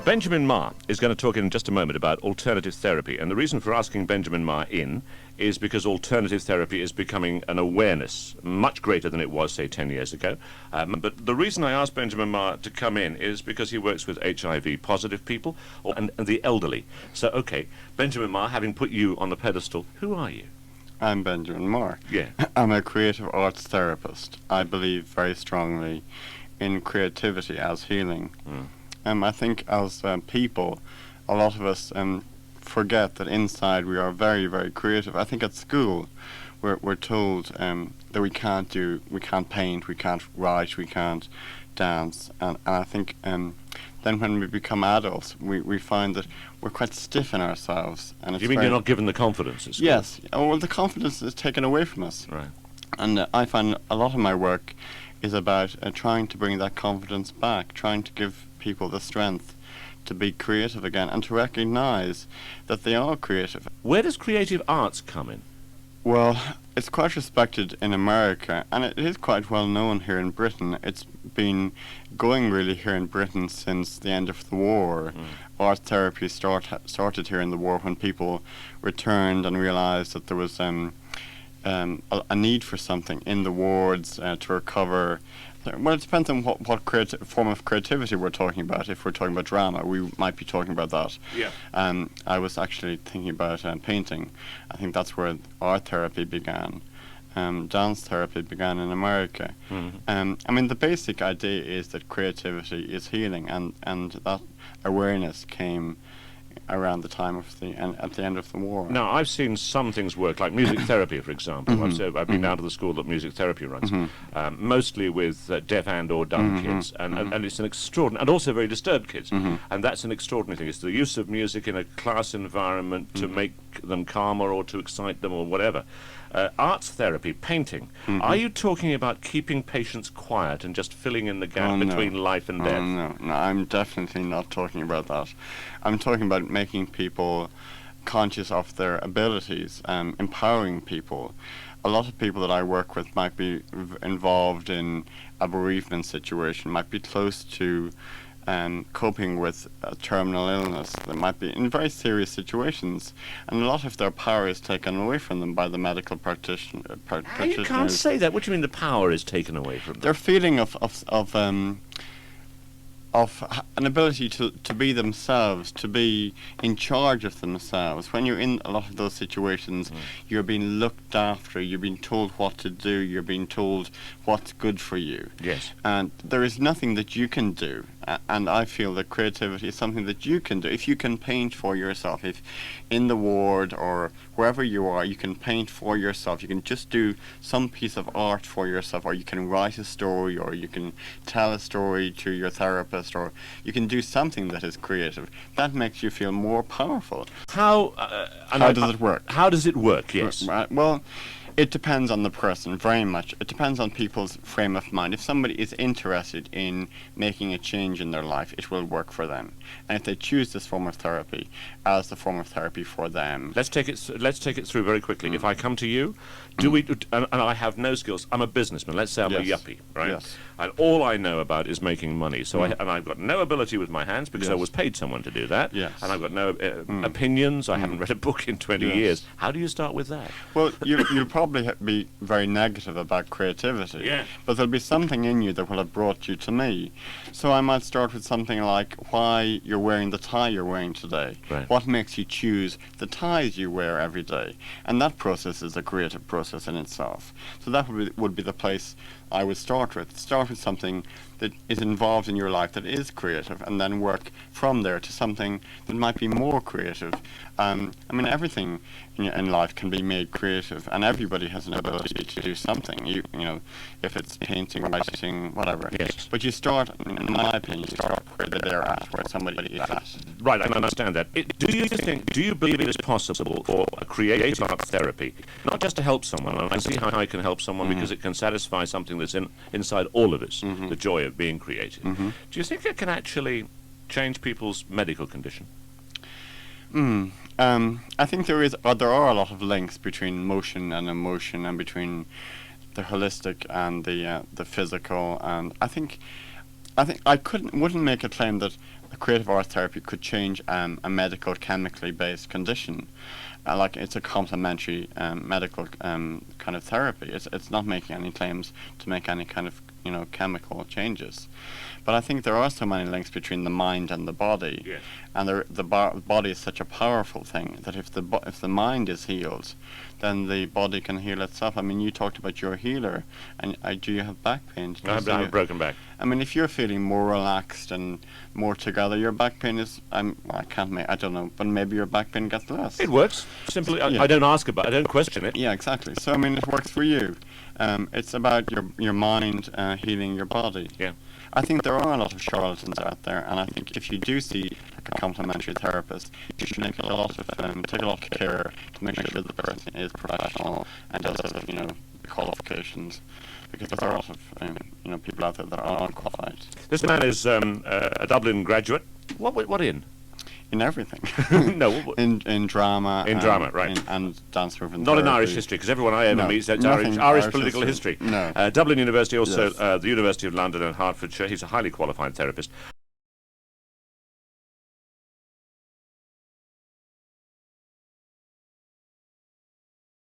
Benjamin Marr is going to talk in just a moment about alternative therapy, and the reason for asking Benjamin Marr in is because alternative therapy is becoming an awareness much greater than it was, say, 10 years ago. But the reason I asked Benjamin Marr to come in is because he works with HIV-positive people and the elderly. So, okay, Benjamin Marr, having put you on the pedestal, who are you? I'm Benjamin Marr. Yeah. I'm a creative arts therapist. I believe very strongly in creativity as healing. I think as people, a lot of us forget that inside we are very, very creative. I think at school we're told that we can't paint, we can't write, we can't dance, and I think then when we become adults we find that we're quite stiff in ourselves. And it's you mean you're not given the confidence at school? Yes. Well, the confidence is taken away from us. Right. And I find a lot of my work is about trying to bring that confidence back, trying to give people the strength to be creative again and to recognize that they are creative. Where does creative arts come in? Well, it's quite respected in America, and it is quite well known here in Britain. It's been going really here in Britain since the end of the war. Art therapy started here in the war when people returned and realized that there was a need for something in the wards to recover. Well, it depends on what form of creativity we're talking about. If we're talking about drama, we might be talking about that. Yeah. I was actually thinking about painting. I think that's where art therapy began. Dance therapy began in America. I mean, the basic idea is that creativity is healing, and that awareness came around the time of at the end of the war. Now, I've seen some things work, like music therapy, for example. I've been down to the school that music therapy runs, mostly with deaf and or dumb kids, and it's an extraordinary, and also very disturbed kids, and that's an extraordinary thing. It's the use of music in a class environment to make them calmer or to excite them or whatever. Arts therapy, painting. Are you talking about keeping patients quiet and just filling in the gap between life and death? No, I'm definitely not talking about that. I'm talking about making people conscious of their abilities, empowering people. A lot of people that I work with might be involved in a bereavement situation, might be close to coping with a terminal illness. They might be in very serious situations, and a lot of their power is taken away from them by the medical practitioners. You can't say that. What do you mean the power is taken away from them? Their feeling of an ability to be themselves, to be in charge of themselves. When you're in a lot of those situations, you're being looked after, you're being told what to do, you're being told what's good for you. Yes. And there is nothing that you can do. And I feel that creativity is something that you can do. If you can paint for yourself, if in the ward or wherever you are, you can paint for yourself, you can just do some piece of art for yourself, or you can write a story, or you can tell a story to your therapist, or you can do something that is creative. That makes you feel more powerful. How does it work? How does it work, yes. Right. Well, it depends on the person, very much. It depends on people's frame of mind. If somebody is interested in making a change in their life, it will work for them. And if they choose this form of therapy as the form of therapy for them. Let's take it through very quickly. If I come to you, and I have no skills, I'm a businessman, let's say I'm a yuppie, right? Yes. And all I know about is making money. So I've got no ability with my hands because I was paid someone to do that. Yes. And I've got no opinions. I haven't read a book in 20 years. How do you start with that? Well, you'll probably be very negative about creativity. Yeah. But there'll be something in you that will have brought you to me. So I might start with something like why you're wearing the tie you're wearing today. Right. What makes you choose the ties you wear every day? And that process is a creative process in itself. So that would be the place I would start with. Start with something that is involved in your life that is creative, and then work from there to something that might be more creative. I mean, everything in life can be made creative, and everybody has an ability to do something. You know, if it's painting, writing, whatever. Yes. But you start, in my opinion, you start where they're at, where somebody is at. Right, I understand that. Do you believe it is possible for a creative arts therapy, not just to help someone, and I see how I can help someone because it can satisfy something that's inside all of us, the joy of being creative. Do you think it can actually change people's medical condition? I think there are a lot of links between motion and emotion, and between the holistic and the physical, and I think I wouldn't make a claim that creative arts therapy could change a medical, chemically based condition. Like it's a complementary medical kind of therapy. It's not making any claims to make any kind of chemical changes. But I think there are so many links between the mind and the body, Yes. and the body is such a powerful thing that if the mind is healed, then the body can heal itself. I mean, you talked about your healer, and do you have back pain? I have a broken back. I mean, if you're feeling more relaxed and more together, your back pain is. I don't know, but maybe your back pain gets less. It works. Simply, Yeah. I don't ask about it. I don't question it. Yeah, exactly. So I mean, it works for you. It's about your mind healing your body. Yeah. I think there are a lot of charlatans out there, and I think if you do see a complementary therapist, you should take a lot of care to make sure the person is professional and does have qualifications, because there are a lot of people out there that are unqualified This man is a Dublin graduate. What in? in everything. No. in drama. In drama, right. And dance movement. Not in therapy. Irish history, because everyone I ever No, meet says nothing Irish Irish political history. history. No. Dublin University, also Yes. the University of London and Hertfordshire. He's a highly qualified therapist.